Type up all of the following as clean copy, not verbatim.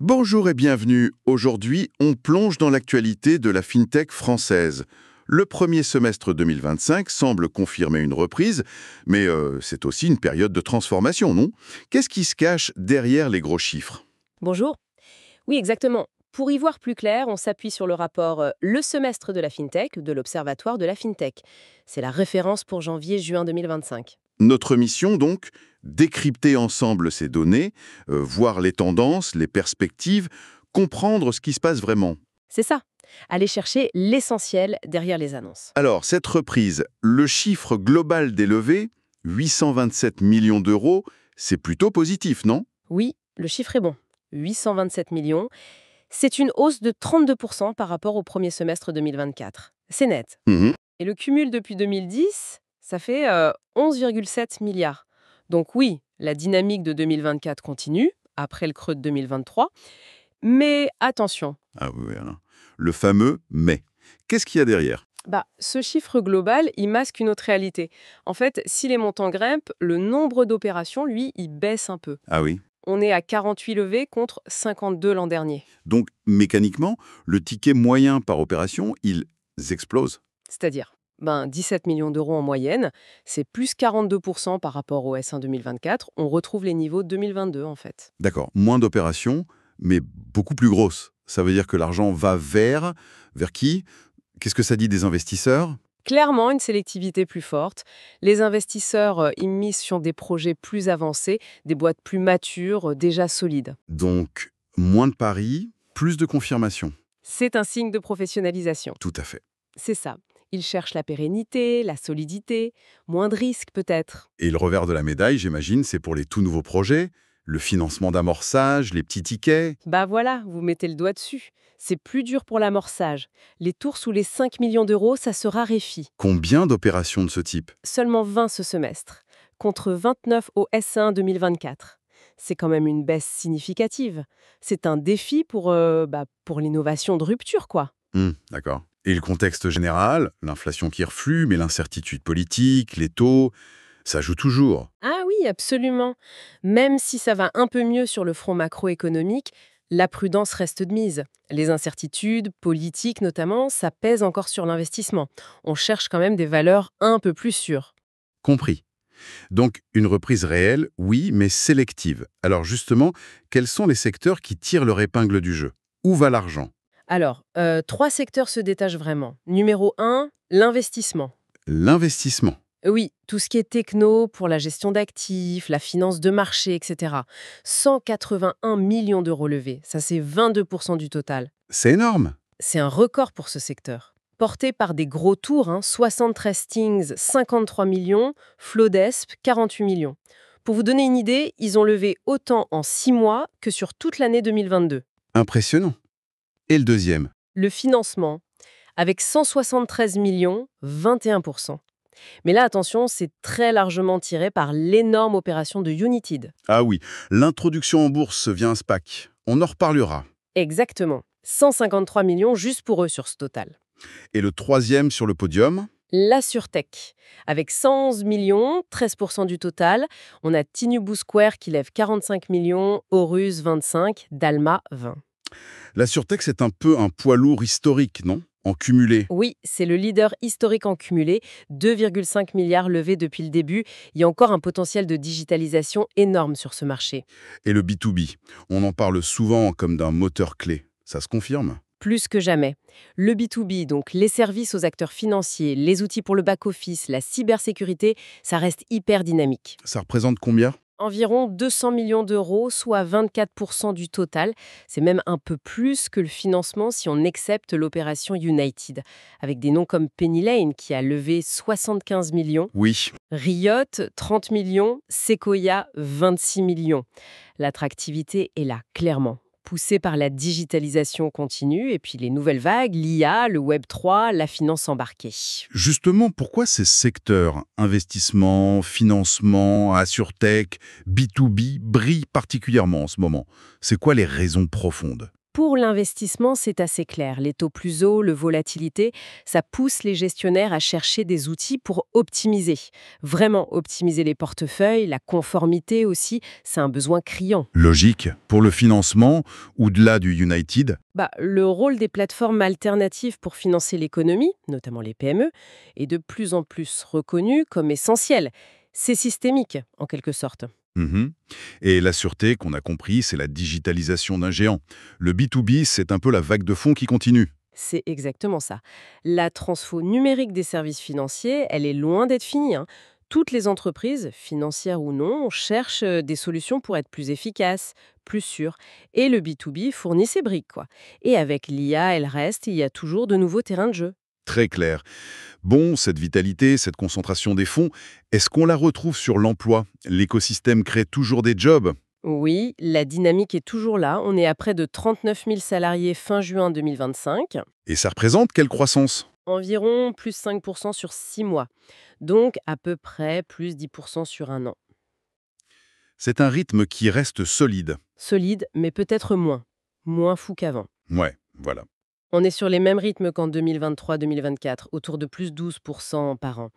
Bonjour et bienvenue. Aujourd'hui, on plonge dans l'actualité de la FinTech française. Le premier semestre 2025 semble confirmer une reprise, mais c'est aussi une période de transformation, non? Qu'est-ce qui se cache derrière les gros chiffres? Bonjour. Oui, exactement. Pour y voir plus clair, on s'appuie sur le rapport Le semestre de la FinTech de l'Observatoire de la FinTech. C'est la référence pour janvier-juin 2025. Notre mission, donc, décrypter ensemble ces données, voir les tendances, les perspectives, comprendre ce qui se passe vraiment. C'est ça. Aller chercher l'essentiel derrière les annonces. Alors, cette reprise, le chiffre global des levées, 827 millions d'euros, c'est plutôt positif, non? Oui, le chiffre est bon. 827 millions. C'est une hausse de 32% par rapport au premier semestre 2024. C'est net. Mhm. Et le cumul depuis 2010, ça fait 11,7 milliards. Donc oui, la dynamique de 2024 continue, après le creux de 2023. Mais attention, Ah oui, oui, alors. Le fameux mais. Qu'est-ce qu'il y a derrière? ce chiffre global, il masque une autre réalité. En fait, si les montants grimpent, le nombre d'opérations, lui, il baisse un peu. Ah oui. On est à 48 levées contre 52 l'an dernier. Donc, mécaniquement, le ticket moyen par opération, il explose. C'est-à-dire 17 millions d'euros en moyenne, c'est plus 42% par rapport au S1 2024. On retrouve les niveaux de 2022 en fait. D'accord, moins d'opérations, mais beaucoup plus grosses. Ça veut dire que l'argent va vers qui? Qu'est-ce que ça dit des investisseurs? Clairement, une sélectivité plus forte. Les investisseurs, ils misent sur des projets plus avancés, des boîtes plus matures, déjà solides. Donc, moins de paris, plus de confirmation. C'est un signe de professionnalisation. Tout à fait. C'est ça. Ils cherchent la pérennité, la solidité, moins de risques peut-être. Et le revers de la médaille, j'imagine, c'est pour les tout nouveaux projets, le financement d'amorçage, les petits tickets. Voilà, vous mettez le doigt dessus. C'est plus dur pour l'amorçage. Les tours sous les 5 millions d'euros, ça se raréfie. Combien d'opérations de ce type? Seulement 20 ce semestre, contre 29 au S1 2024. C'est quand même une baisse significative. C'est un défi pour l'innovation de rupture, quoi. D'accord. Et le contexte général, l'inflation qui reflue, mais l'incertitude politique, les taux, ça joue toujours. Ah oui, absolument. Même si ça va un peu mieux sur le front macroéconomique, la prudence reste de mise. Les incertitudes, politiques notamment, ça pèse encore sur l'investissement. On cherche quand même des valeurs un peu plus sûres. Compris. Donc, une reprise réelle, oui, mais sélective. Alors justement, quels sont les secteurs qui tirent leur épingle du jeu? Où va l'argent? Alors, 3 secteurs se détachent vraiment. Numéro 1, l'investissement. L'investissement. Oui, tout ce qui est techno pour la gestion d'actifs, la finance de marché, etc. 181 millions d'euros levés, ça c'est 22% du total. C'est énorme. C'est un record pour ce secteur. Porté par des gros tours, 73 Stings, 53 millions, Flodesp, 48 millions. Pour vous donner une idée, ils ont levé autant en 6 mois que sur toute l'année 2022. Impressionnant. Et le deuxième? Le financement, avec 173 millions, 21%. Mais là, attention, c'est très largement tiré par l'énorme opération de United. Ah oui, l'introduction en bourse via un SPAC. On en reparlera. Exactement. 153 millions juste pour eux sur ce total. Et le troisième sur le podium? La Surtech, avec 111 millions, 13% du total. On a Tinubu Square qui lève 45 millions, Horus 25, Dalma 20. La Sûreté, c'est un peu un poids lourd historique, non? En cumulé. Oui, c'est le leader historique en cumulé, 2,5 milliards levés depuis le début. Il y a encore un potentiel de digitalisation énorme sur ce marché. Et le B2B, on en parle souvent comme d'un moteur clé. Ça se confirme? Plus que jamais. Le B2B, donc les services aux acteurs financiers, les outils pour le back-office, la cybersécurité, ça reste hyper dynamique. Ça représente combien? Environ 200 millions d'euros, soit 24% du total. C'est même un peu plus que le financement si on accepte l'opération United, avec des noms comme Penny Lane qui a levé 75 millions, Oui. Riot 30 millions, Sequoia 26 millions. L'attractivité est là, clairement. Poussée par la digitalisation continue et puis les nouvelles vagues, l'IA, le Web3, la finance embarquée. Justement, pourquoi ces secteurs, investissement, financement, AssureTech, B2B, brillent particulièrement en ce moment? C'est quoi les raisons profondes? Pour l'investissement, c'est assez clair. Les taux plus hauts, le volatilité, ça pousse les gestionnaires à chercher des outils pour optimiser. Vraiment optimiser les portefeuilles, la conformité aussi, c'est un besoin criant. Logique. Pour le financement, au-delà du United, Le rôle des plateformes alternatives pour financer l'économie, notamment les PME, est de plus en plus reconnu comme essentiel. C'est systémique, en quelque sorte. mhm. Et la sûreté, qu'on a compris, c'est la digitalisation d'un géant. Le B2B, c'est un peu la vague de fonds qui continue. C'est exactement ça. La transfo numérique des services financiers, elle est loin d'être finie, hein. Toutes les entreprises, financières ou non, cherchent des solutions pour être plus efficaces, plus sûres. Et le B2B fournit ses briques, quoi. Et avec l'IA et le reste, il y a toujours de nouveaux terrains de jeu. Très clair. Bon, cette vitalité, cette concentration des fonds, est-ce qu'on la retrouve sur l'emploi? L'écosystème crée toujours des jobs? Oui, la dynamique est toujours là. On est à près de 39 000 salariés fin juin 2025. Et ça représente quelle croissance? Environ plus 5% sur 6 mois. Donc à peu près plus 10% sur un an. C'est un rythme qui reste solide. Solide, mais peut-être moins. Moins fou qu'avant. Ouais, voilà. On est sur les mêmes rythmes qu'en 2023-2024, autour de plus 12% par an.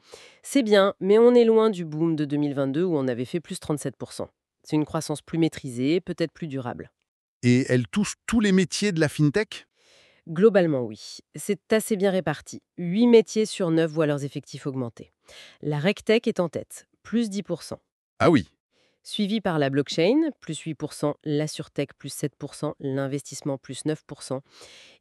C'est bien, mais on est loin du boom de 2022 où on avait fait plus 37%. C'est une croissance plus maîtrisée, peut-être plus durable. Et elle touche tous les métiers de la fintech? Globalement, oui. C'est assez bien réparti. 8 métiers sur 9 voient leurs effectifs augmenter. La RegTech est en tête, plus 10%. Ah oui. Suivi par la blockchain, plus 8%, la surtech, plus 7%, l'investissement, plus 9%.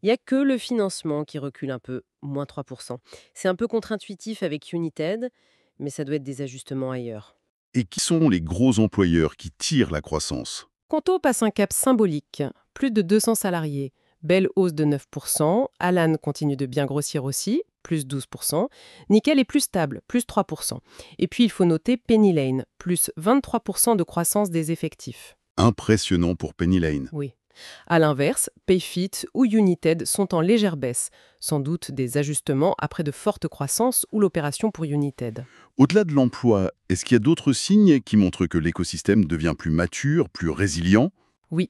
Il n'y a que le financement qui recule un peu, moins 3%. C'est un peu contre-intuitif avec United, mais ça doit être des ajustements ailleurs. Et qui sont les gros employeurs qui tirent la croissance? Conto passe un cap symbolique, plus de 200 salariés. Belle hausse de 9%, Alan continue de bien grossir aussi, plus 12%, Nickel est plus stable, plus 3%. Et puis il faut noter Penny Lane, plus 23% de croissance des effectifs. Impressionnant pour Penny Lane. Oui. À l'inverse, Payfit ou United sont en légère baisse, sans doute des ajustements après de fortes croissances ou l'opération pour United. Au-delà de l'emploi, est-ce qu'il y a d'autres signes qui montrent que l'écosystème devient plus mature, plus résilient? Oui.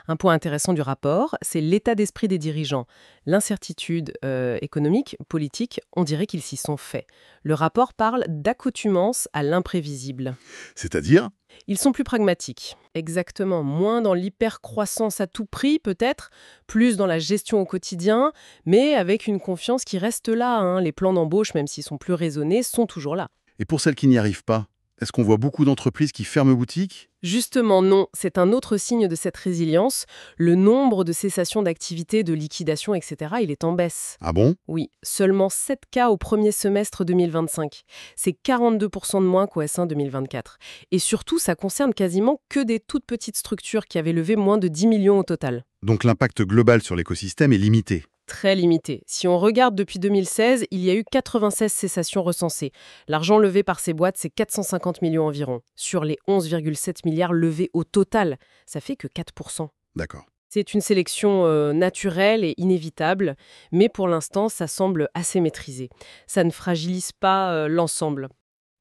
Un point intéressant du rapport, c'est l'état d'esprit des dirigeants. L'incertitude économique, politique, on dirait qu'ils s'y sont faits. Le rapport parle d'accoutumance à l'imprévisible. C'est-à-dire? Ils sont plus pragmatiques. Exactement. Moins dans l'hypercroissance à tout prix, peut-être, plus dans la gestion au quotidien, mais avec une confiance qui reste là, hein. Les plans d'embauche, même s'ils sont plus raisonnés, sont toujours là. Et pour celles qui n'y arrivent pas, est-ce qu'on voit beaucoup d'entreprises qui ferment boutique? Justement, non. C'est un autre signe de cette résilience. Le nombre de cessations d'activité, de liquidation, etc., il est en baisse. Ah bon? Oui, seulement 7 cas au premier semestre 2025. C'est 42% de moins qu'au S1 2024. Et surtout, ça concerne quasiment que des toutes petites structures qui avaient levé moins de 10 millions au total. Donc l'impact global sur l'écosystème est limité. Très limité. Si on regarde depuis 2016, il y a eu 96 cessations recensées. L'argent levé par ces boîtes, c'est 450 millions environ. Sur les 11,7 milliards levés au total, ça fait que 4%. D'accord. C'est une sélection naturelle et inévitable, mais pour l'instant, ça semble assez maîtrisé. Ça ne fragilise pas l'ensemble.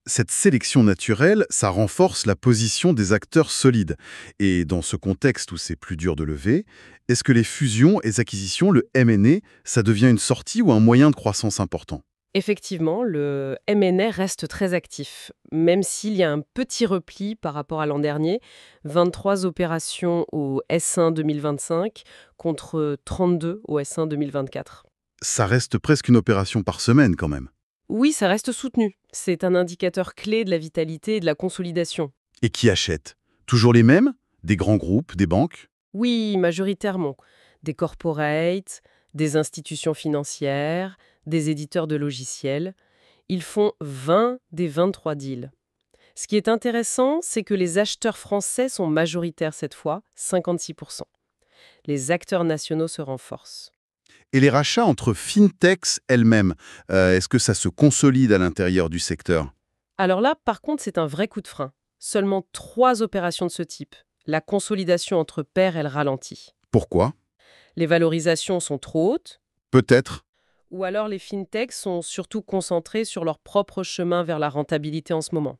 Cette sélection naturelle, ça renforce la position des acteurs solides. Et dans ce contexte où c'est plus dur de lever, est-ce que les fusions et acquisitions, le M&A, ça devient une sortie ou un moyen de croissance important? Effectivement, le M&A reste très actif, même s'il y a un petit repli par rapport à l'an dernier. 23 opérations au S1 2025 contre 32 au S1 2024. Ça reste presque une opération par semaine quand même. Oui, ça reste soutenu. C'est un indicateur clé de la vitalité et de la consolidation. Et qui achète? Toujours les mêmes? Des grands groupes, des banques? Oui, majoritairement. Des corporates, des institutions financières, des éditeurs de logiciels. Ils font 20 des 23 deals. Ce qui est intéressant, c'est que les acheteurs français sont majoritaires cette fois, 56%. Les acteurs nationaux se renforcent. Et les rachats entre fintechs elles-mêmes, est-ce que ça se consolide à l'intérieur du secteur? Alors là, par contre, c'est un vrai coup de frein. Seulement 3 opérations de ce type. La consolidation entre pairs, elle ralentit. Pourquoi? Les valorisations sont trop hautes, Peut-être. ou alors les fintechs sont surtout concentrés sur leur propre chemin vers la rentabilité en ce moment.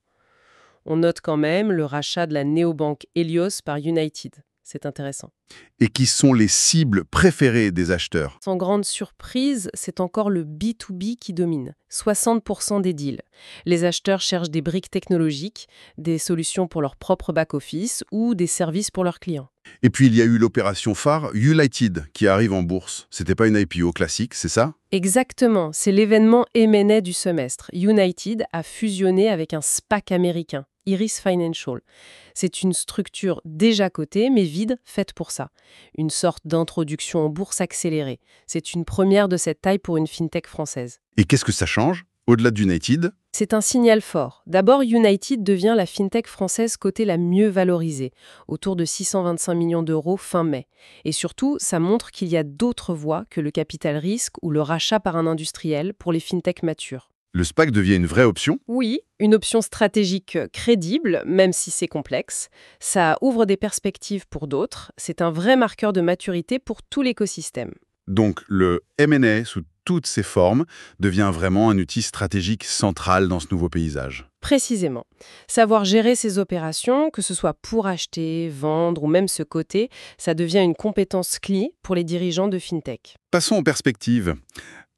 On note quand même le rachat de la néobanque Helios par United. C'est intéressant. Et qui sont les cibles préférées des acheteurs? Sans grande surprise, c'est encore le B2B qui domine, 60% des deals. Les acheteurs cherchent des briques technologiques, des solutions pour leur propre back-office ou des services pour leurs clients. Et puis il y a eu l'opération phare United qui arrive en bourse. C'était pas une IPO classique, c'est ça? Exactement, c'est l'événement M&A du semestre. United a fusionné avec un SPAC américain, Iris Financial. C'est une structure déjà cotée, mais vide, faite pour ça. Une sorte d'introduction en bourse accélérée. C'est une première de cette taille pour une fintech française. Et qu'est-ce que ça change? Au-delà d'United? C'est un signal fort. D'abord, United devient la fintech française cotée la mieux valorisée, autour de 625 millions d'euros fin mai. Et surtout, ça montre qu'il y a d'autres voies que le capital risque ou le rachat par un industriel pour les fintechs matures. Le SPAC devient une vraie option? Oui, une option stratégique crédible, même si c'est complexe. Ça ouvre des perspectives pour d'autres. C'est un vrai marqueur de maturité pour tout l'écosystème. Donc le M&A sous toutes ses formes devient vraiment un outil stratégique central dans ce nouveau paysage. Précisément. Savoir gérer ces opérations, que ce soit pour acheter, vendre ou même se coter, ça devient une compétence clé pour les dirigeants de fintech. Passons aux perspectives.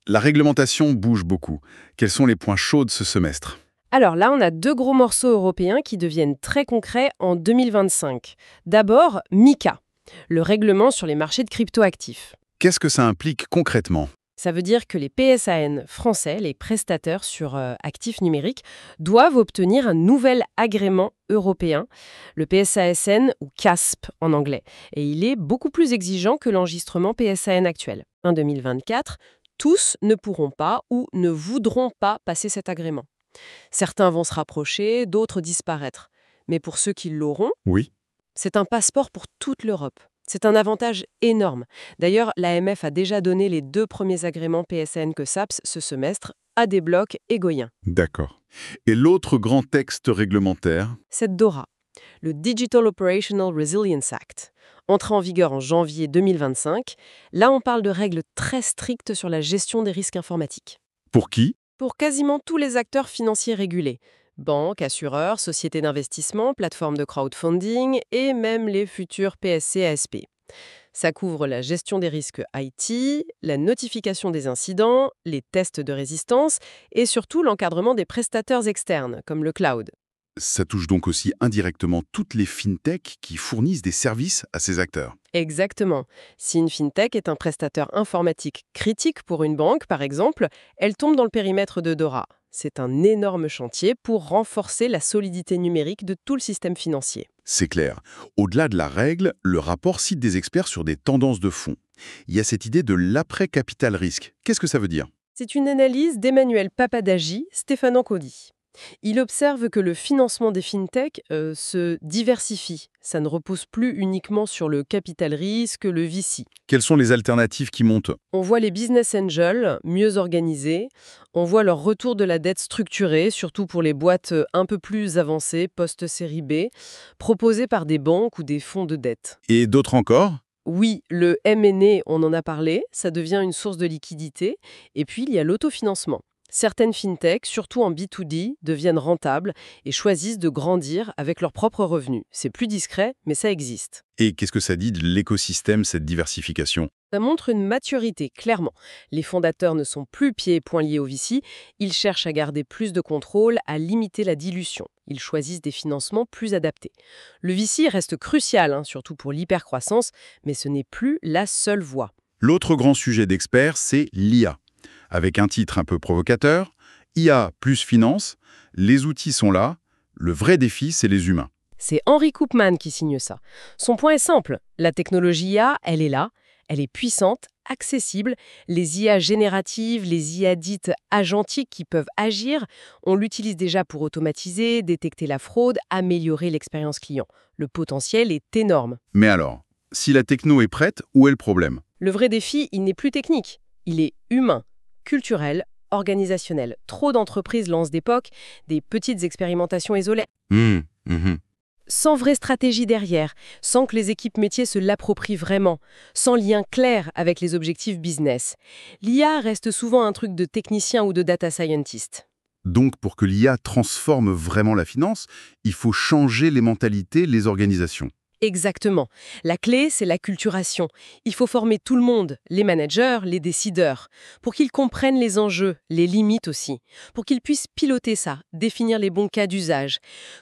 La réglementation bouge beaucoup. Quels sont les points chauds de ce semestre? Alors là, on a deux gros morceaux européens qui deviennent très concrets en 2025. D'abord, MiCA, le règlement sur les marchés de cryptoactifs. Qu'est-ce que ça implique concrètement? Ça veut dire que les PSAN français, les prestataires sur actifs numériques, doivent obtenir un nouvel agrément européen, le PSASN ou CASP en anglais. Et il est beaucoup plus exigeant que l'enregistrement PSAN actuel. En 2024, tous ne pourront pas ou ne voudront pas passer cet agrément. Certains vont se rapprocher, d'autres disparaître. Mais pour ceux qui l'auront, Oui. c'est un passeport pour toute l'Europe. C'est un avantage énorme. D'ailleurs, l'AMF a déjà donné les 2 premiers agréments PSN que SAPS ce semestre à des blocs et Goyen. D'accord. Et l'autre grand texte réglementaire? C'est DORA, le Digital Operational Resilience Act. Entré en vigueur en janvier 2025, là on parle de règles très strictes sur la gestion des risques informatiques. Pour qui? Pour quasiment tous les acteurs financiers régulés. Banques, assureurs, sociétés d'investissement, plateformes de crowdfunding et même les futurs PSC-ASP. Ça couvre la gestion des risques IT, la notification des incidents, les tests de résistance et surtout l'encadrement des prestataires externes, comme le cloud. Ça touche donc aussi indirectement toutes les fintechs qui fournissent des services à ces acteurs. Exactement. Si une fintech est un prestataire informatique critique pour une banque, par exemple, elle tombe dans le périmètre de DORA. C'est un énorme chantier pour renforcer la solidité numérique de tout le système financier. C'est clair. Au-delà de la règle, le rapport cite des experts sur des tendances de fond. Il y a cette idée de l'après-capital risque. Qu'est-ce que ça veut dire? C'est une analyse d'Emmanuel Papadagi, Stéphane Ancodi. Il observe que le financement des fintechs se diversifie. Ça ne repose plus uniquement sur le capital risque, le VC. Quelles sont les alternatives qui montent? On voit les business angels mieux organisés, on voit leur retour de la dette structurée, surtout pour les boîtes un peu plus avancées, post-série B, proposées par des banques ou des fonds de dette. Et d'autres encore? Oui, le M&A, on en a parlé, ça devient une source de liquidité. Et puis, il y a l'autofinancement. Certaines fintechs, surtout en B2D, deviennent rentables et choisissent de grandir avec leurs propres revenus. C'est plus discret, mais ça existe. Et qu'est-ce que ça dit de l'écosystème, cette diversification? Ça montre une maturité, clairement. Les fondateurs ne sont plus pieds et poings liés au VC, ils cherchent à garder plus de contrôle, à limiter la dilution. Ils choisissent des financements plus adaptés. Le VC reste crucial, surtout pour l'hypercroissance, mais ce n'est plus la seule voie. L'autre grand sujet d'experts, c'est l'IA. Avec un titre un peu provocateur, IA plus finance, les outils sont là, le vrai défi, c'est les humains. C'est Henry Koopman qui signe ça. Son point est simple, la technologie IA, elle est là, elle est puissante, accessible, les IA génératives, les IA dites agentiques qui peuvent agir, on l'utilise déjà pour automatiser, détecter la fraude, améliorer l'expérience client. Le potentiel est énorme. Mais alors, si la techno est prête, où est le problème? Le vrai défi, il n'est plus technique, il est humain. Culturel, organisationnel. Trop d'entreprises lancent des POC, des petites expérimentations isolées. Sans vraie stratégie derrière, sans que les équipes métiers se l'approprient vraiment, sans lien clair avec les objectifs business. L'IA reste souvent un truc de technicien ou de data scientist. Donc, pour que l'IA transforme vraiment la finance, il faut changer les mentalités, les organisations. Exactement. La clé, c'est l'acculturation. Il faut former tout le monde, les managers, les décideurs, pour qu'ils comprennent les enjeux, les limites aussi, pour qu'ils puissent piloter ça, définir les bons cas d'usage.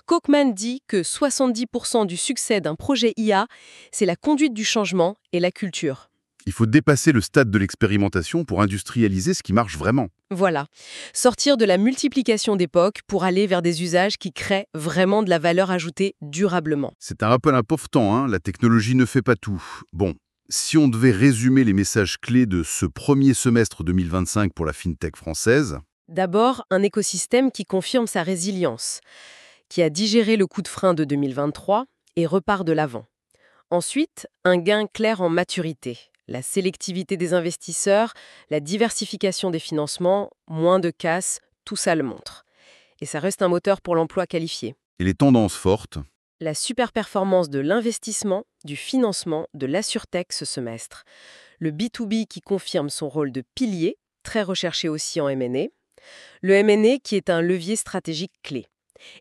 Kaufman dit que 70% du succès d'un projet IA, c'est la conduite du changement et la culture. Il faut dépasser le stade de l'expérimentation pour industrialiser ce qui marche vraiment. Voilà. Sortir de la multiplication d'époques pour aller vers des usages qui créent vraiment de la valeur ajoutée durablement. C'est un rappel important, hein, la technologie ne fait pas tout. Bon, si on devait résumer les messages clés de ce premier semestre 2025 pour la FinTech française, D'abord, un écosystème qui confirme sa résilience, qui a digéré le coup de frein de 2023 et repart de l'avant. Ensuite, un gain clair en maturité. La sélectivité des investisseurs, la diversification des financements, moins de casse, tout ça le montre. Et ça reste un moteur pour l'emploi qualifié. et les tendances fortes, La super-performance de l'investissement, du financement, de l'assurtech ce semestre. Le B2B qui confirme son rôle de pilier, très recherché aussi en M&A. Le M&A qui est un levier stratégique clé.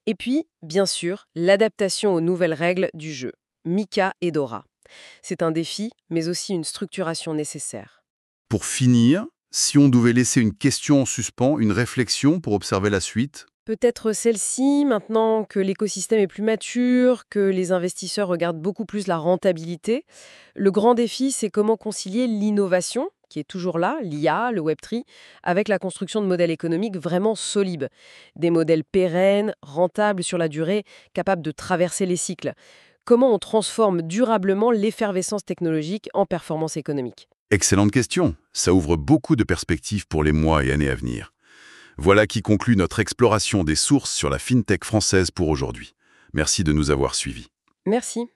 Et puis, bien sûr, l'adaptation aux nouvelles règles du jeu. Mika et Dora. C'est un défi, mais aussi une structuration nécessaire. pour finir, si on devait laisser une question en suspens, une réflexion pour observer la suite, Peut-être celle-ci, maintenant que l'écosystème est plus mature, que les investisseurs regardent beaucoup plus la rentabilité. Le grand défi, c'est comment concilier l'innovation, qui est toujours là, l'IA, le Web3, avec la construction de modèles économiques vraiment solides. Des modèles pérennes, rentables sur la durée, capables de traverser les cycles. Comment on transforme durablement l'effervescence technologique en performance économique? excellente question. Ça ouvre beaucoup de perspectives pour les mois et années à venir. Voilà qui conclut notre exploration des sources sur la FinTech française pour aujourd'hui. Merci de nous avoir suivis. Merci.